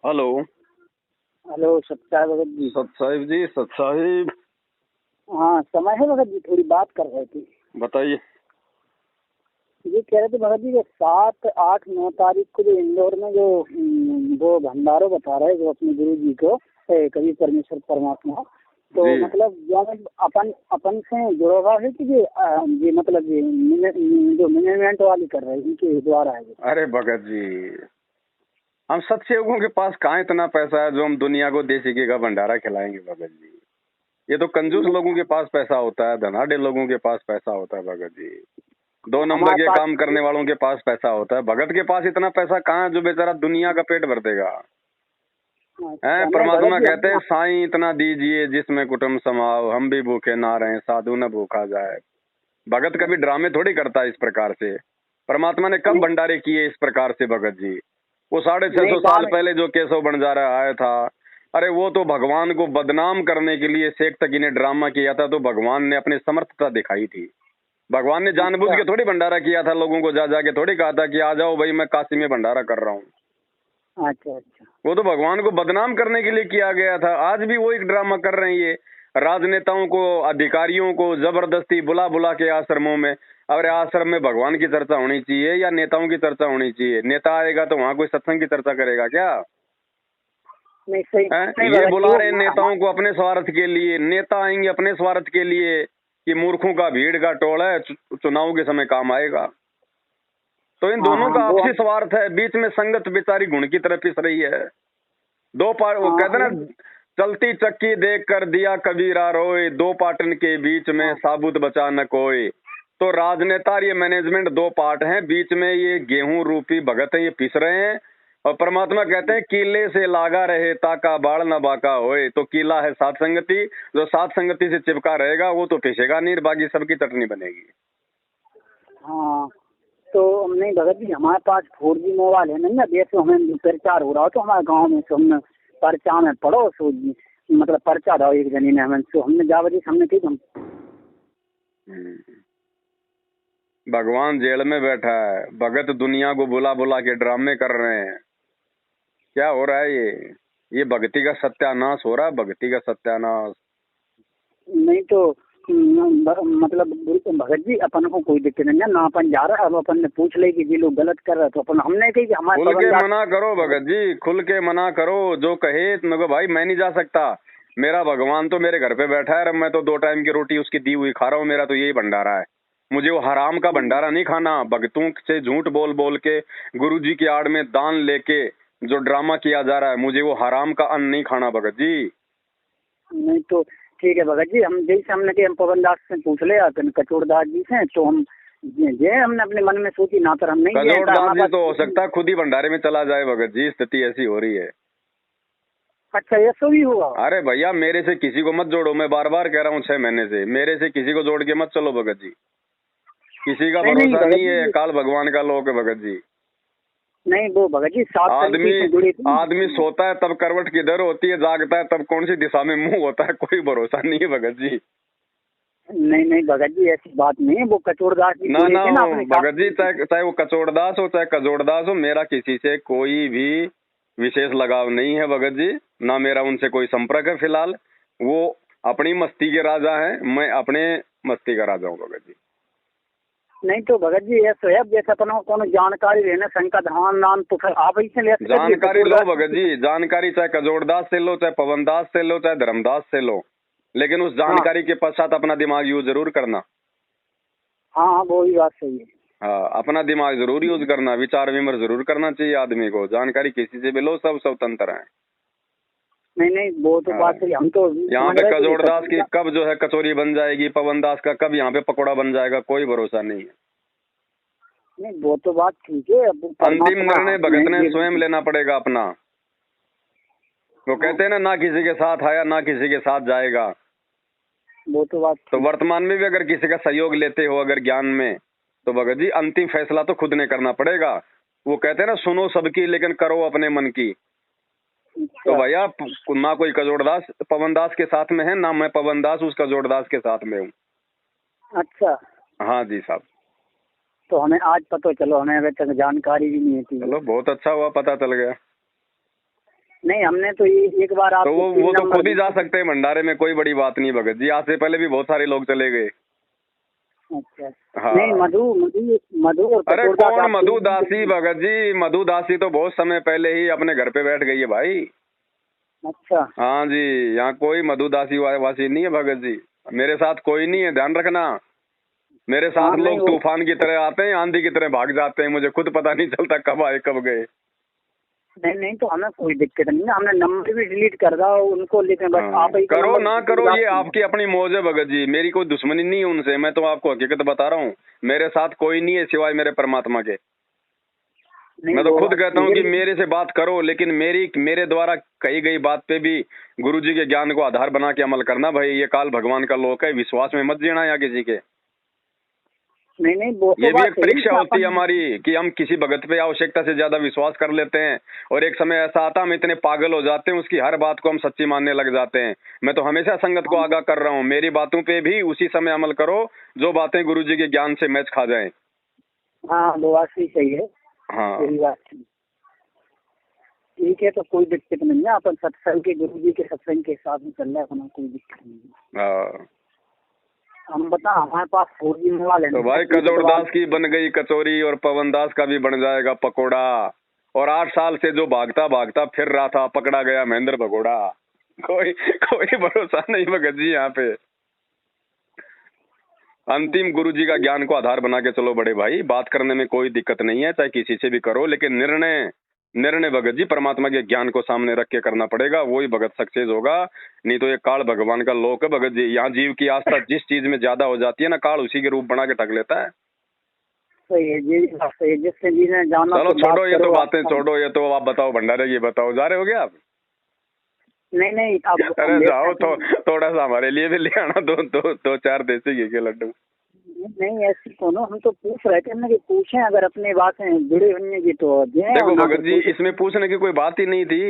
Hello. Hello Satya Bhagat ji. सत साहिब जी, सत साहिब। हाँ समय है भगत जी, थोड़ी बात कर रहे थे। बताइए। ये कह रहे थे भगत जी, 7, 8, 9 तारीख को जो इंदौर में जो वो भंडारो बता रहे जो अपने गुरु जी को कवि परमेश्वर परमात्मा, तो जी। मतलब जो अपन अपन से जुड़ा हुआ है कि ये मतलब जो मैनेजमेंट वाली कर रहे हैं इनके द्वारा है ये। अरे भगत जी, हम सत्संगों के पास कहाँ इतना पैसा है जो हम दुनिया को देसी घी का भंडारा खिलाएंगे भगत जी। ये तो कंजूस लोगों के पास पैसा होता है, धनाढ़ लोगों के पास पैसा होता है भगत जी। 2 नंबर हमारे के पास काम करने वालों के पास पैसा होता है। भगत के पास इतना पैसा कहाँ है जो बेचारा दुनिया का पेट भर देगा। हैं, नहीं भगत परमात्मा जी कहते हैं साईं इतना दीजिए जिसमें कुटुंब समाओ, हम भी भूखे ना रहें, साधु न भूखा जाए। भगत कभी ड्रामे थोड़ी करता है इस प्रकार से। परमात्मा ने कब नहीं भंडारे किए इस प्रकार से भगत जी? वो नहीं 650 साल पहले जो केशव बंजारा आया था, अरे वो तो भगवान को बदनाम करने के लिए शेख तकी ने ड्रामा किया था, तो भगवान ने अपनी समर्थता दिखाई थी। भगवान ने जानबूझ अच्छा के थोड़ी भंडारा किया था, लोगों को जा जाके थोड़ी कहा था कि आ जाओ भाई मैं काशी में भंडारा कर रहा हूँ। अच्छा अच्छा। वो तो भगवान को बदनाम करने के लिए किया गया था। आज भी वो एक ड्रामा कर रहे हैं ये राजनेताओं को, अधिकारियों को जबरदस्ती बुला बुला के आश्रमों में। अरे आश्रम में भगवान की चर्चा होनी चाहिए या नेताओं की चर्चा होनी चाहिए? नेता आएगा तो वहाँ कोई सत्संग की चर्चा करेगा क्या? नहीं सही है? नहीं ये भगत जी, बुला रहे हैं नेताओं को अपने स्वार्थ के लिए। नेता आएंगे अपने स्वार्थ के लिए कि मूर्खों का भीड़ का टोला है, चुनाव के समय काम आएगा। तो इन हाँ दोनों हाँ का वो आपसी स्वार्थ है, बीच में संगत बेचारी घुण की तरफ पिस रही है। वो कहते ना, नहीं चलती चक्की देख कर दिया कबीरा रोए, दो पाटन के बीच में हाँ साबुत बचा न कोई। तो राजनेता और ये मैनेजमेंट 2 पार्ट हैं, बीच में ये गेहूं रूपी भगत है, ये पिस रहे हैं। और परमात्मा कहते हैं कीले से लागा रहे ताका बाढ़ न बाका होए। तो कीला है सात संगति, जो सात संगति से चिपका रहेगा वो तो पिसेगा नहीं, बाकी सबकी चटनी बनेगी। हाँ। तो नहीं भगत जी, हमारे पास 4G मोबाइल है नहीं ना, देश में हमें प्रचार हो रहा हो तो हमारे गांव में तो हमने पर्चा में पढ़ो सो मतलब पर्चा दो एक जनी ने हमें, तो हमने जावजी हमने की हम। भगवान जेल में बैठा है, भगत दुनिया को बुला बुला के ड्रामे कर रहे हैं। क्या हो रहा है ये भक्ति का सत्यानाश हो रहा है, भक्ति का सत्यानाश। नहीं तो मतलब भगत जी अपन को कोई दिक्कत नहीं है ना, अपन जा रहा है। अब अपन ने पूछ ले कि ये लोग गलत कर रहे, तो अपन हमने कही कि हमारे खुल के मना करो भगत जी, खुल के मना करो। जो कहे मगर भाई मैं नहीं जा सकता, मेरा भगवान तो मेरे घर पे बैठा है, मैं तो 2 टाइम की रोटी उसकी दी हुई खा रहा हूँ, मेरा तो यही भंडारा है। मुझे वो हराम का भंडारा नहीं खाना। भगतों से झूठ बोल बोल के, गुरु जी की आड़ में दान लेके जो ड्रामा किया जा रहा है, मुझे वो हराम का अन्न नहीं खाना भगत जी। नहीं तो ठीक है भगत जी, हम जैसे हमने कि हम पवन दास से पूछ लिया कचोड़ दास जी से, तो हम ये हमने अपने मन में सोची ना, तो हम नहीं गए कजोड़ दास जी तो हो सकता है खुद ही भंडारे में चला जाए भगत जी, स्थिति ऐसी हो रही है। अच्छा ऐसा भी हुआ? अरे भैया मेरे से किसी को मत जोड़ो, मैं बार बार कह रहा हूँ 6 महीने से, मेरे से किसी को जोड़ के मत चलो भगत जी। किसी का नहीं भरोसा भगत नहीं है, जी, काल भगवान का लोक है भगत जी। नहीं वो भगत जी सात आदमी से जुड़ी थी। आदमी सोता है तब करवट किधर होती है, जागता है तब कौन सी दिशा में मुंह होता है, कोई भरोसा नहीं है भगत जी। नहीं नहीं भगत जी ऐसी बात नहीं है, वो कचोड़दास जी ना जुड़े ना थे ना अपने साथ। भगत जी, चाहे चाहे वो कचोड़दास हो चाहे कजोड़दास हो, मेरा किसी से कोई भी विशेष लगाव नहीं है भगत जी। ना मेरा उनसे कोई संपर्क है फिलहाल। वो अपनी मस्ती के राजा हैं, मैं अपने मस्ती का राजा हूँ भगत जी। नहीं तो भगत जी ऐसा है, जैसे अपन को कोनो जानकारी लेना शंकर धाम नाम, तो फिर आप ही से ले सकते हैं। जानकारी लो भगत जी, जानकारी चाहे कजोड़दास से लो, चाहे पवनदास से लो, चाहे धर्मदास से लो, लेकिन उस जानकारी के पश्चात अपना दिमाग यूज जरूर करना। हाँ हाँ वो ही बात सही है। हाँ, अपना दिमाग जरूर यूज करना, विचार विमर्श जरूर करना चाहिए आदमी को। जानकारी किसी से भी लो, सब स्वतंत्र है। नहीं नहीं वो तो बात सही, हम तो यहाँ पे कजोड़दास की कब जो है कचौरी बन जाएगी, पवनदास का कब यहाँ पे पकौड़ा बन जाएगा, कोई भरोसा नहीं है। नहीं वो तो बात ठीक है। अंतिम निर्णय भगत ने स्वयं लेना पड़ेगा अपना। वो कहते हैं ना किसी के साथ आया ना किसी के साथ जाएगा। वो तो बात तो वर्तमान में भी अगर किसी का सहयोग लेते हो अगर ज्ञान में, तो भगत जी अंतिम फैसला तो खुद ने करना पड़ेगा। वो कहते हैं ना सुनो सबकी लेकिन करो अपने मन की। तो भैया ना कोई कजोड़दास पवनदास के साथ में है, ना मैं पवनदास उस कजोड़दास के साथ में हूँ। अच्छा हाँ जी साहब। तो हमें आज पता चलो, हमें अभी तक जानकारी भी नहीं थी। चलो बहुत अच्छा हुआ पता चल गया। नहीं हमने तो ये एक बार तो आपको वो तो नंबर खुद ही जा सकते हैं भंडारे में, कोई बड़ी बात नहीं भगत जी। आज से पहले भी बहुत सारे लोग चले गए। अच्छा हाँ। नहीं मधु मधु मधु और अरे कटोरदास कौन आपके मधु दासी भगत जी? मधु दासी तो बहुत समय पहले ही अपने घर पे बैठ गई है भाई। अच्छा हाँ जी, यहाँ कोई मधु दासी वासी नहीं है भगत जी। मेरे साथ कोई नहीं है, ध्यान रखना। मेरे हाँ साथ नहीं लोग वो तूफान की तरह आते हैं, आंधी की तरह भाग जाते हैं, मुझे खुद पता नहीं चलता कब आए कब गए। नहीं नहीं तो हमें कोई दिक्कत नहीं है, हमने नंबर भी डिलीट कर रहा उनको, लेकिन बस हाँ, आप ही का करो नंबर ना करो, ये कटोरदास। आपकी अपनी मौज है भगत जी। मेरी कोई दुश्मनी नहीं है उनसे, मैं तो आपको हकीकत बता रहा हूँ। मेरे साथ कोई नहीं है सिवाय मेरे परमात्मा के। नहीं मैं तो वो खुद कहता हूँ कि मेरी मेरे से बात करो, लेकिन मेरे द्वारा कही गई बात पे भी गुरु जी के ज्ञान को आधार बना के अमल करना भाई। ये काल भगवान का लोक है, विश्वास में मत जीना या किसी के। नहीं नहीं वो तो ये भी बात एक सही है, परीक्षा लेकिन होती है अपन हमारी कि हम किसी भगत पे आवश्यकता से ज्यादा विश्वास कर लेते हैं, और एक समय ऐसा आता है हम इतने पागल हो जाते हैं, उसकी हर बात को हम सच्ची मानने लग जाते हैं। मैं तो हमेशा संगत को आगाह कर रहा हूँ, मेरी बातों पे भी उसी समय अमल करो जो बातें गुरु जी के ज्ञान से मैच खा जाएं। हाँ वो बात भी सही है, हाँ यही बात ठीक है। तो कोई दिक्कत नहीं है, अपन सत्संग के गुरु जी के सत्संग के हिसाब से चल रहा है, अपना कोई दिक्कत नहीं है। हाँ। हम बता हमारे पास 4G मोबाइल है तो भाई कजोड़दास की बन गई कचौरी और पवन दास का भी बन जाएगा पकोड़ा। और 8 साल से जो भागता भागता फिर रहा था, पकड़ा गया महेंद्र भगोड़ा। कोई कोई भरोसा नहीं भगत जी यहाँ पे। अंतिम गुरु जी का ज्ञान को आधार बना के चलो बड़े भाई। बात करने में कोई दिक्कत नहीं है, चाहे किसी से भी करो, लेकिन निर्णय निर्णय भगत जी परमात्मा के ज्ञान को सामने रख के करना पड़ेगा, वही भगत सक्सेस होगा। नहीं तो ये काल भगवान का लोक है भगत जी। यहाँ जीव की आस्था जिस चीज में ज्यादा हो जाती है ना, काल उसी के रूप बना के ढक लेता है। सही है जी, बात सही है, जिससे जी ने जाना चलो तो बात छोड़ो ये तो करो बातें, आप। छोड़ो ये तो। आप बताओ भंडारे की बताओ, जा रहे हो क्या आप? नहीं नहीं अब अरे जाओ तो थोड़ा सा हमारे लिए भी ले आना, दो चार देसी घी के लड्डू। नहीं ऐसी कोनो, हम तो पूछ रहे थे ना कि पूछें अगर अपनी बातें जुड़ी हुई की तो दें, देखो वरना भगत तो जी, कोई इसमें पूछने की कोई बात ही नहीं थी।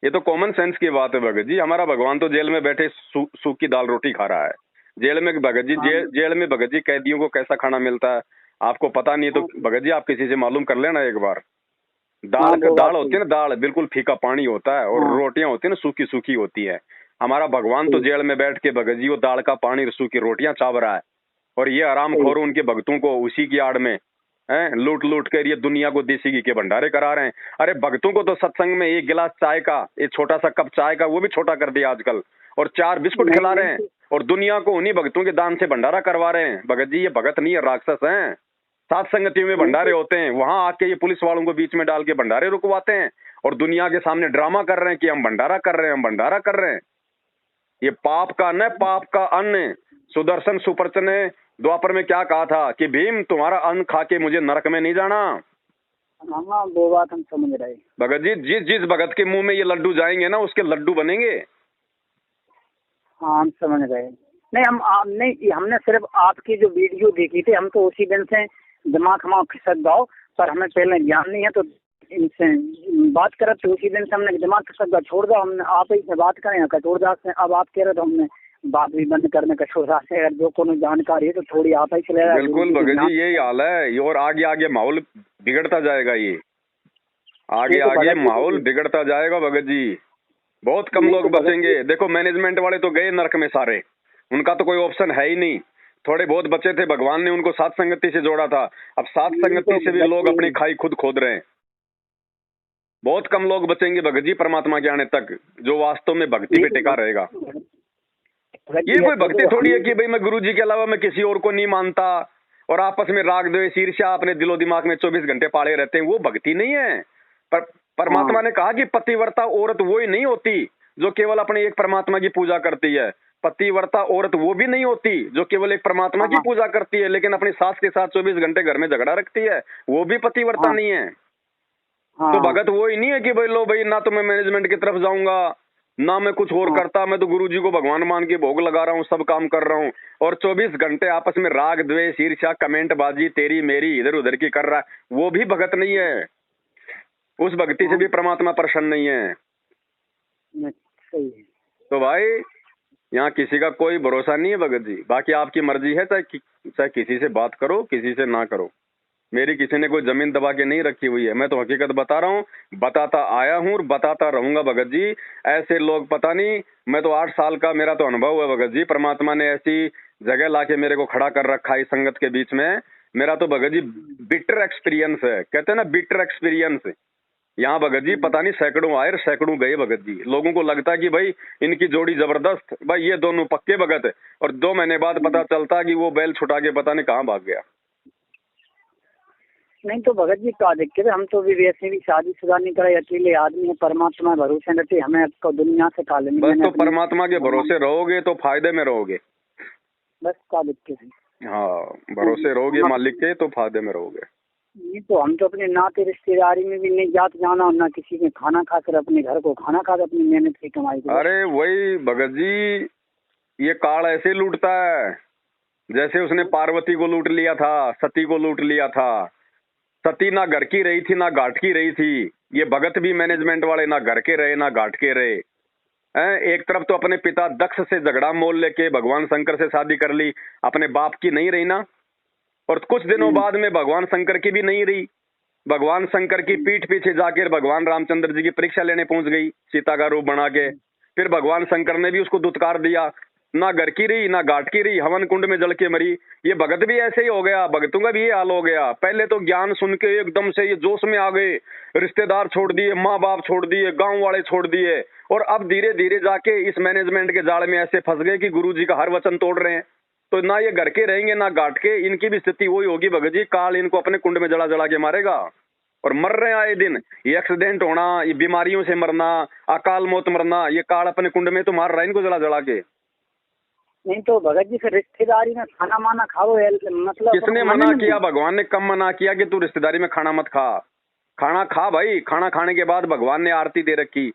ये तो कॉमन सेंस की बात है भगत जी। हमारा भगवान तो जेल में बैठे सूखी दाल रोटी खा रहा है। जेल में भगत जी, हाँ जेल में भगत जी कैदियों को कैसा खाना मिलता है आपको पता नहीं है तो भगत जी आप किसी से मालूम कर लेना एक बार। हाँ वो बात दाल होती सही है ना, दाल बिल्कुल फीका पानी होता है, और हाँ रोटियां होती है ना सूखी सूखी होती है। हमारा भगवान तो सही जेल में बैठ के भगत जी वो दाल का पानी और सूखी रोटियां चाव रहा है, और ये आराम सही खोर उनके भक्तों को उसी की आड़ में हैं लूट लूट कर ये दुनिया को देसी घी के भंडारे करा रहे हैं। अरे भक्तों को तो सत्संग में एक गिलास चाय का, एक छोटा सा कप चाय का, वो भी छोटा कर दिया आजकल, और 4 बिस्कुट नहीं खिला रहे हैं, नहीं और दुनिया को उन्हीं भक्तों के दान से भंडारा करवा रहे हैं। भगत जी ये भगत नहीं है, राक्षस हैं। सात संगतियों में नहीं भंडारे होते हैं, वहां आके ये पुलिस वालों को बीच में डाल के भंडारे रुकवाते हैं, और दुनिया के सामने ड्रामा कर रहे हैं कि हम भंडारा कर रहे हैं, हम भंडारा कर रहे हैं। ये पाप का न पाप का अन्न। सुदर्शन सुपर्च ने द्वापर में क्या कहा था कि भीम तुम्हारा अन्न खा के मुझे नरक में नहीं जाना। हाँ वो बात हम समझ रहे। भगत जी जिस जिस भगत के मुंह में ये लड्डू जाएंगे ना उसके लड्डू बनेंगे। हाँ हम समझ रहे। नहीं नहीं हमने सिर्फ आपकी जो वीडियो देखी थी, हम तो उसी दिन से दिमाग हमारा खिसक गया, पर हमें पहले ज्ञान नहीं है तो इनसे बात करे तो उसी दिन से हमने दिमाग खिसक गया, छोड़ दो हमने आप ही से बात करें कटोरदास से। अब आप कह रहे तो हमने बात भी बंद करने कटोरदास से, अगर जो कोनो जानकारी है तो थोड़ी आप ही चले रहा। बिल्कुल भगत जी यही हाल है, और आगे आगे माहौल बिगड़ता जाएगा। ये आगे तो आगे भगत जी माहौल बिगड़ता जाएगा भगत जी। बहुत कम लोग तो बचेंगे। देखो मैनेजमेंट वाले तो गए नरक में सारे, उनका तो कोई ऑप्शन है ही नहीं। थोड़े बहुत बचे थे, भगवान ने उनको सात संगति से जोड़ा था। अब सात संगति से भी लोग अपनी खाई खुद खोद रहे हैं। बहुत कम लोग बचेंगे भगत जी परमात्मा के आने तक, जो वास्तव में भक्ति पे टिका रहेगा। ये कोई भक्ति थोड़ी है कि भाई मैं गुरु जी के अलावा मैं किसी और को नहीं मानता, और आपस में राग द्वेष ईर्ष्या अपने दिलो दिमाग में 24 घंटे पाले रहते हैं। वो भक्ति नहीं है। पर परमात्मा ने कहा कि पतिव्रता औरत वो ही नहीं होती जो केवल अपने एक परमात्मा की पूजा करती है। पतिव्रता औरत वो भी नहीं होती जो केवल एक परमात्मा की पूजा करती है लेकिन अपनी सास के साथ 24 घंटे घर में झगड़ा रखती है, वो भी पतिव्रता नहीं है। तो भगत वो ही नहीं है कि भाई लो भाई ना तो मैं मैनेजमेंट की तरफ जाऊंगा ना मैं कुछ और करता, मैं तो गुरु जी को भगवान मान के भोग लगा रहा हूँ, सब काम कर रहा हूँ, और 24 घंटे आपस में राग द्वेष ईर्ष्या कमेंट बाजी तेरी मेरी इधर उधर की कर रहा है, वो भी भगत नहीं है। उस भक्ति से भी परमात्मा प्रसन्न नहीं है। तो भाई यहाँ किसी का कोई भरोसा नहीं है भगत जी। बाकी आपकी मर्जी है, चाहे किसी से बात करो किसी से ना करो। मेरी किसी ने कोई जमीन दबा के नहीं रखी हुई है। मैं तो हकीकत बता रहा हूँ, बताता आया हूँ और बताता रहूंगा भगत जी। ऐसे लोग पता नहीं, मैं तो 8 साल का मेरा तो अनुभव है भगत जी। परमात्मा ने ऐसी जगह लाके मेरे को खड़ा कर रखा है इस संगत के बीच में। मेरा तो भगत जी बिटर एक्सपीरियंस है, कहते हैं ना बिटर एक्सपीरियंस। यहाँ भगत जी पता नहीं सैकड़ों आए और सैकड़ों गए भगत जी। लोगों को लगता है कि भाई इनकी जोड़ी जबरदस्त, भाई ये दोनों पक्के भगत है, और 2 महीने बाद पता चलता कि वो बैल छुटा के पता नहीं कहाँ भाग गया। नहीं तो भगत जी क्या दिक्कत है, हम तो भी वैसे भी शादीशुदा नहीं करे, अकेले आदमी है, परमात्मा भरोसे रहते, हमें तो दुनिया से का लेने। बस तो परमात्मा के भरोसे रहोगे तो फायदे में रहोगे। बस क्या दिक्कत है। हाँ, भरोसे रहोगे मालिक के तो फायदे में रहोगे। नहीं तो हम तो अपने नाते रिश्तेदारी में भी नहीं जात जाना, और ना किसी में खाना खाकर अपने घर को खाना खाकर अपनी मेहनत की कमाई को। अरे वही भगत जी, ये काल ऐसे लूटता है जैसे उसने पार्वती को लूट लिया था, सती को लूट लिया था। सती ना घर की रही थी ना घाट की रही थी। ये भगत भी मैनेजमेंट वाले ना घर के रहे ना घाट के रहे हैं। एक तरफ तो अपने पिता दक्ष से झगड़ा मोल लेके भगवान शंकर से शादी कर ली, अपने बाप की नहीं रही ना। और कुछ दिनों बाद में भगवान शंकर की भी नहीं रही। भगवान शंकर की पीठ पीछे जाकर भगवान रामचंद्र जी की परीक्षा लेने पहुंच गई सीता का रूप बना के। फिर भगवान शंकर ने भी उसको दुत्कार दिया, ना घर की रही ना घाट की रही, हवन कुंड में जल के मरी। ये भगत भी ऐसे ही हो गया, भगतों का भी ये हाल हो गया। पहले तो ज्ञान सुन के एकदम से ये जोश में आ गए, रिश्तेदार छोड़ दिए, माँ बाप छोड़ दिए, गांव वाले छोड़ दिए, और अब धीरे धीरे जाके इस मैनेजमेंट के जाल में ऐसे फंस गए कि गुरु जी का हर वचन तोड़ रहे हैं। तो ना ये घर के रहेंगे ना घाट के, इनकी भी स्थिति वही होगी भगत जी। काल इनको अपने कुंड में जला जला के मारेगा, और मर रहे हैं आए दिन। ये एक्सीडेंट होना, ये बीमारियों से मरना, अकाल मौत मरना, ये काल अपने कुंड में तो मार रहा है इनको जला जला के। नहीं तो भगत जी फिर रिश्तेदारी में खाना माना खाओ, मतलब किसने मना किया? भगवान ने कब मना किया कि तू रिश्तेदारी में खाना मत खा? खाना खा भाई, खाना खाने के बाद भगवान ने आरती दे रखी।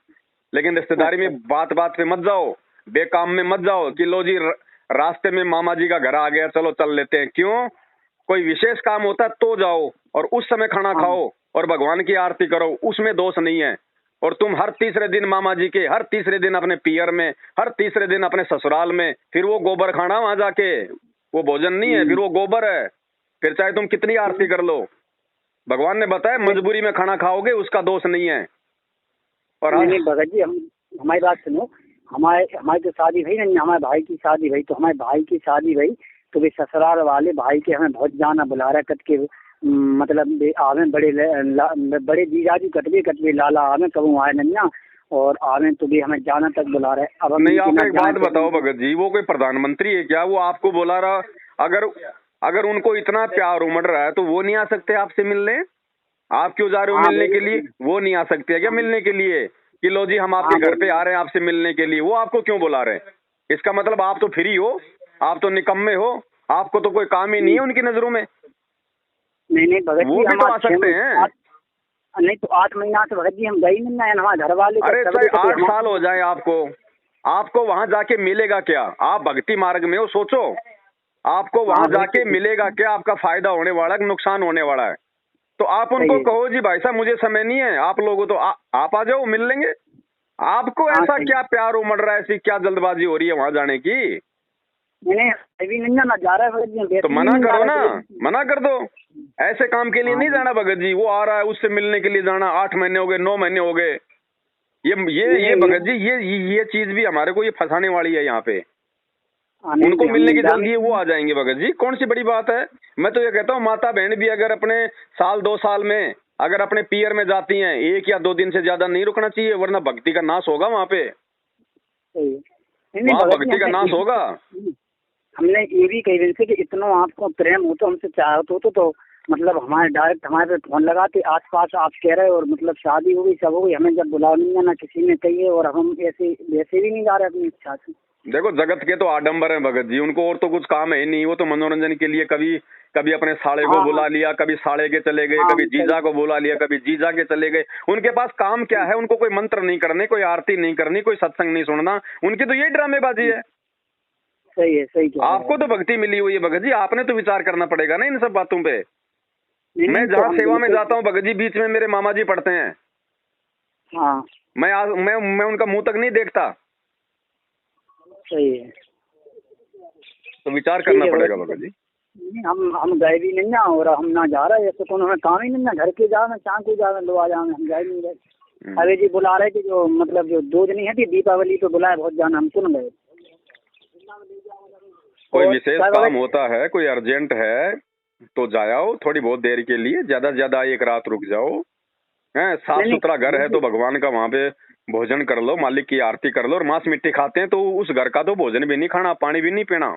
लेकिन रिश्तेदारी में बात बात पे मत जाओ, बेकाम में मत जाओ कि लो जी रास्ते में मामा जी का घर आ गया चलो चल लेते हैं। क्यों? कोई विशेष काम होता है तो जाओ, और उस समय खाना खाओ और भगवान की आरती करो, उसमें दोष नहीं है। और तुम हर तीसरे दिन मामा जी के, हर तीसरे दिन अपने पियर में, हर तीसरे दिन अपने ससुराल में, फिर वो गोबर खाना वहां जाके, वो भोजन नहीं है, फिर वो गोबर है। फिर चाहे तुम कितनी आरती कर लो, भगवान ने बताया मजबूरी में खाना खाओगे उसका दोष नहीं है। और नहीं भगत जी, हम हमारी बात सुनो। हमारी तो शादी भई नहीं, हमारे भाई की शादी भई, तो हमारे भाई की शादी भई तो वे ससुराल वाले भाई के हमें बहुत जाना बुला रहे कट के, मतलब आवे बड़े जीजाजी कटवे कटवे लाला आवे कबू आए नन्या, और आवे तो भी हमें जाना तक बुला रहे। अब हम नहीं, आप एक बात बताओ भगत जी, वो कोई प्रधानमंत्री है क्या? वो आपको बुला रहा? अगर उनको इतना प्यार उमड़ रहा है तो वो नहीं आ सकते आपसे मिलने? आप क्यों जा रहे हो मिलने के लिए? वो नहीं आ सकते क्या मिलने के लिए कि लो जी हम आपके घर पे आ रहे हैं आपसे मिलने के लिए? वो आपको क्यों बुला रहे हैं? इसका मतलब आप तो फ्री हो, आप तो निकम्मे हो, आपको तो कोई काम ही नहीं है उनकी नजरों में। नहीं भगत जी, वो भी तो आ सकते हैं। नहीं तो 8 महीना से भगत जी हम गई नहीं है, हमारे घर वाले। अरे चाहे 8 साल हो जाए आपको वहां जाके मिलेगा क्या? आप भक्ति मार्ग में हो, सोचो आपको वहां जाके मिलेगा क्या? आपका फायदा होने वाला है, नुकसान होने वाला है? तो आप उनको कहो जी भाई साहब मुझे समय नहीं है, आप लोगों तो आप आ जाओ मिल लेंगे। आपको ऐसा क्या प्यार उमड़ रहा है, ऐसी क्या जल्दबाजी हो रही है वहां जाने की? नहीं ना जा रहा है भगत जी, तो मना करो ना, मना कर दो। ऐसे काम के लिए नहीं जाना भगत जी। वो आ रहा है उससे मिलने के लिए जाना, 8 महीने हो गए 9 महीने हो गए। ये भगत जी ये चीज भी हमारे को ये फंसाने वाली है यहाँ पे। उनको मिलने की जल्दी है, वो आ जाएंगे भगत जी, कौन सी बड़ी बात है? मैं तो ये कहता हूँ माता बहन भी अगर अपने साल 2 साल में अगर अपने पियर में जाती हैं 1 या 2 दिन से ज्यादा नहीं रुकना चाहिए, वरना भक्ति का नाश होगा वहाँ पे। वहाँ भक्ति का नाश होगा। हमने ये भी कही कि इतना आपको प्रेम हो तो हमसे चाहत हो तो मतलब हमारे डायरेक्ट हमारे पे फोन लगाते आसपास आप कह रहे, और मतलब शादी हो गई सब हो गई, हमें जब बुलाओ नहीं ना किसी ने कही, और हम ऐसे वैसे भी नहीं जा रहे अपनी इच्छा से। देखो जगत के तो आडंबर हैं भगत जी, उनको और तो कुछ काम है ही नहीं। वो तो मनोरंजन के लिए कभी अपने साले को बुला लिया, कभी साले के चले गए, कभी जीजा को बुला लिया, कभी जीजा के चले गए। उनके पास काम क्या है? उनको कोई मंत्र नहीं करने, कोई आरती नहीं करनी, कोई सत्संग नहीं सुनना, उनकी तो यही ड्रामेबाजी है। सही है, सही। आपको तो भक्ति मिली हुई है भगत जी, आपने तो विचार करना पड़ेगा ना इन सब बातों पे। मैं जहाँ सेवा में जाता हूँ भगत जी, बीच में मेरे मामा जी पढ़ते हैं। हाँ। मैं उनका मुंह तक नहीं देखता। सही है, तो विचार करना पड़ेगा भगत जी। नहीं, हम गए भी नहीं ना, और हम ना जा रहे, ऐसे कौन हमें काम ही नहीं ना, घर के जा में चाँ को जा में लो आ जा में, हम गए नहीं गए। अरे जी बुला रहे थे, जो मतलब जो 2 दिन है थी दीपावली पे बुलाए बहुत जाना, हम सुन गए। कोई और विशेष काम होता है, कोई अर्जेंट है तो जाओ, थोड़ी बहुत देर के लिए, ज्यादा से ज्यादा 1 रात रुक जाओ। हैं, साफ सुथरा घर है तो भगवान का वहाँ पे भोजन कर लो, मालिक की आरती कर लो। और मांस मिट्टी खाते हैं तो उस घर का तो भोजन भी नहीं खाना, पानी भी नहीं पीना।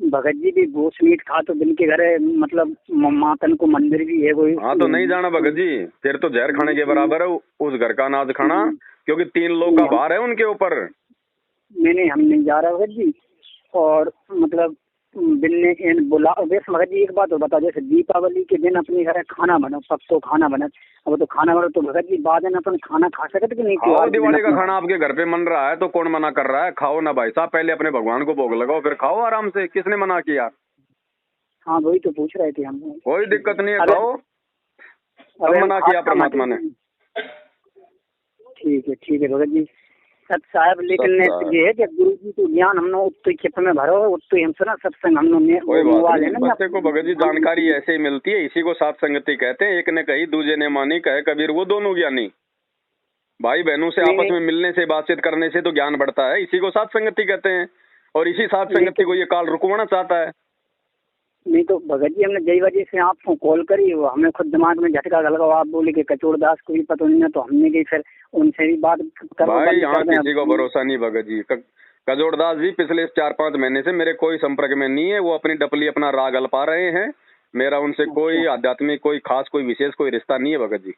भगत जी भी गोश मीट खा तो दिन के घर है, मतलब मातन को मंदिर भी है कोई। हाँ तो नहीं जाना भगत जी, फिर तो जहर खाने के बराबर है उस घर का अनाज खाना, क्योंकि 3 लोग का भार है उनके ऊपर। नहीं, हम नहीं जा रहे भगत जी। और मतलब बिन्ने इन बुला वैसे भगत जी एक बात और बता, जैसे दीपावली के दिन अपने घर खाना बनो, सब तो खाना बने, अब तो खाना बनो तो भगत जी बाद में अपन खाना खा सकते कि नहीं? खाओ, दिवाली का खाना आपके घर पे मन रहा है तो कौन मना कर रहा है? खाओ ना भाई साहब, पहले अपने भगवान को भोग लगाओ, फिर खाओ आराम से, किसने मना किया? हाँ वही तो पूछ रहे थे हम। कोई दिक्कत नहीं है, खाओ। अब मना किया परमात्मा ने? ठीक है भगत जी। सत साहब, लेकिन ये है कि गुरु जी को ज्ञान हमने उतनी खेप में भरो, उतनी हम सुना सत्संग हमने। कोई बात नहीं, बच्चे को भगत जी जानकारी ऐसे ही मिलती है, इसी को सात संगति कहते हैं। एक ने कही दूजे ने मानी, कहे कबीर वो दोनों ज्ञानी। भाई बहनों से आपस में मिलने से, बातचीत करने से तो ज्ञान बढ़ता है, इसी को सात संगति कहते हैं। और इसी सात संगति को ये काल रुकवाना चाहता है। नहीं तो भगत जी हमने जय वजह से आपको कॉल करी, वो हमें खुद दिमाग में झटका लगा, आप बोले कि कचोर दास को भी पता नहीं है, तो हमने गई फिर उनसे भी बात करो। भाई यहाँ किसी को भरोसा नहीं भगत जी। कचोर दास जी पिछले 4-5 महीने से मेरे कोई संपर्क में नहीं है, वो अपनी डपली अपना राग अल्पा रहे हैं। मेरा उनसे कोई आध्यात्मिक, कोई खास, कोई विशेष कोई रिश्ता नहीं है भगत जी।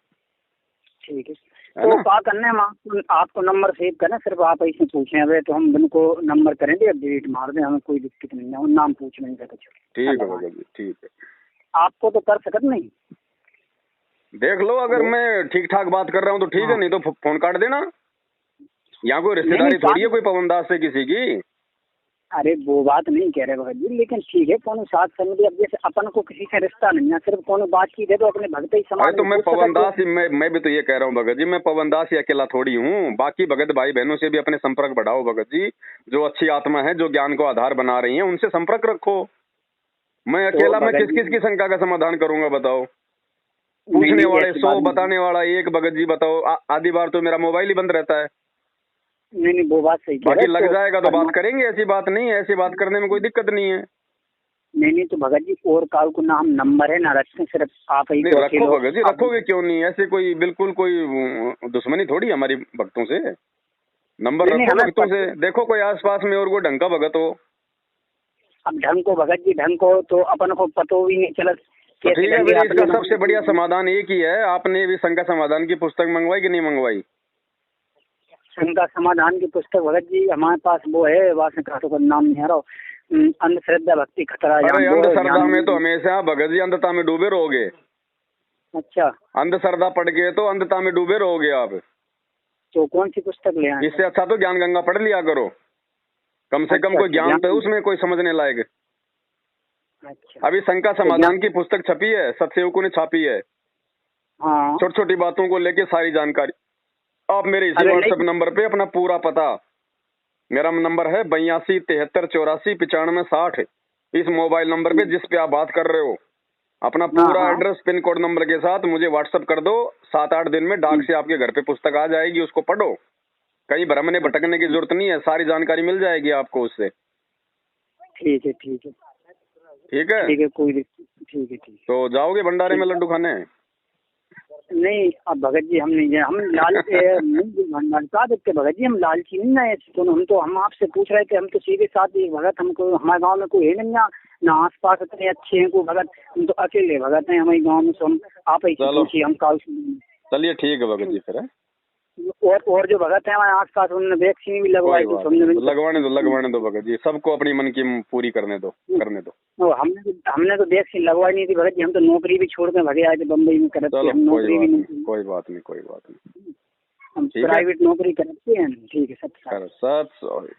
ठीक है तो क्या करना है, आपको नंबर सेव करना, सिर्फ आप ऐसे पूछे हुए तो हम उनको नंबर करेंगे, अपडेट मार दें, हमें कोई दिक्कत नहीं है, नाम पूछ नहीं सकते। ठीक है भगत जी, ठीक है। आपको तो कर सकते नहीं, देख लो, अगर मैं ठीक ठाक बात कर रहा हूँ तो ठीक है, नहीं तो फोन काट देना। यहाँ कोई रिश्तेदारी थोड़ी है कोई पवन दास से किसी की। अरे वो बात नहीं कह रहे भगत जी, लेकिन ठीक है कोनो साथ संगति, अब जैसे अपन को किसी से रिश्ता नहीं है, सिर्फ कोनो बातचीत है तो अपने भक्त ही समाज। तो मैं पवन दास ही, मैं भी तो ये कह रहा हूँ भगत जी, मैं पवन दास ही अकेला थोड़ी हूँ। बाकी भगत भाई बहनों से भी अपने संपर्क बढ़ाओ भगत जी। जो अच्छी आत्मा है, जो ज्ञान को आधार बना रही है, उनसे संपर्क रखो। मैं अकेला मैं किस किस की शंका का समाधान करूंगा बताओ? पूछने वाले 100, बताने वाला 1 भगत जी बताओ। आधी बार तो मेरा मोबाइल ही बंद रहता है। नहीं वो बात सही। बाकी लग जाएगा तो बात करेंगे, ऐसी बात नहीं है, ऐसी बात करने में कोई दिक्कत नहीं है। नहीं तो भगत जी और काल को ना हम नंबर है ना रखते, सिर्फ आप ही नहीं रखो भगत जी, रखोगे क्यों नहीं? ऐसे कोई बिल्कुल कोई दुश्मनी थोड़ी हमारी भक्तों से। नंबर रखो भक्तों से। देखो कोई आसपास में और कोई ढंग का भगत हो। अब ढंग को भगत जी, ढंग को तो अपन को पतो भी नहीं चला। तो ठीक है, फिर इसका सबसे बढ़िया समाधान एक ही है। आपने भी शंका समाधान की पुस्तक मंगवाई कि नहीं मंगवाई? शंका समाधान की पुस्तक भगत जी हमारे पास वो है, वासन का तो नाम नहीं आ रहा, अंधश्रद्धा भक्ति खतरा। अरे अंधश्रद्धा में तो हमेशा भगत जी अंधता में डूबे रहोगे। अच्छा, अंधश्रद्धा पढ़ के तो अंधता में डूबे रहोगे आप। तो कौन सी पुस्तक ले आए? इससे अच्छा तो ज्ञान गंगा पढ़ लिया करो, कम से कम कोई ज्ञान तो उसमें कोई समझने लायक। अच्छा, अभी शंका समाधान की पुस्तक छपी है, सत्सेवकों ने छापी है। हाँ, छोटी छोटी बातों को लेके सारी जानकारी। आप मेरे इसी व्हाट्सएप नंबर पे अपना पूरा पता, मेरा नंबर है 82 73 84 95 60। इस मोबाइल नंबर पे जिस पे आप बात कर रहे हो, अपना पूरा एड्रेस पिन कोड नंबर के साथ मुझे व्हाट्सएप कर दो। 7-8 दिन में डाक से आपके घर पे पुस्तक आ जाएगी, उसको पढ़ो। कहीं भ्रमने भटकने की जरूरत नहीं है, सारी जानकारी मिल जाएगी आपको उससे। ठीक है ठीक है ठीक है ठीक है, कोई ठीक है ठीक। तो जाओगे भंडारे में लड्डू खाने? नहीं अब भगत जी हम नहीं जाए, हम बता देते भगत जी, हम लालची नहीं ना तो हम आपसे पूछ रहे थे, हम तो सीधे साथ ही भगत, हमको हमारे गांव में कोई है नहीं ना आस पास इतने अच्छे हैं को भगत, हम तो अकेले भगत हैं हमारे गांव में, तो हम आप ही पूछिए, हम काल। चलिए ठीक है भगत जी फिर। और जो भगत है हमारे आस पास उन्होंने वैक्सीन भी लगवाई थी, लगवाने दो भगत जी, सबको अपनी मन की पूरी करने दो। हमने तो वैक्सीन लगवाई नहीं थी भगत जी, हम तो नौकरी भी छोड़ के भगे आए थे बम्बई में करते, हम नौकरी भी नहीं। कोई बात नहीं, हम प्राइवेट नौकरी करते हैं। ठीक है, सब सॉरी।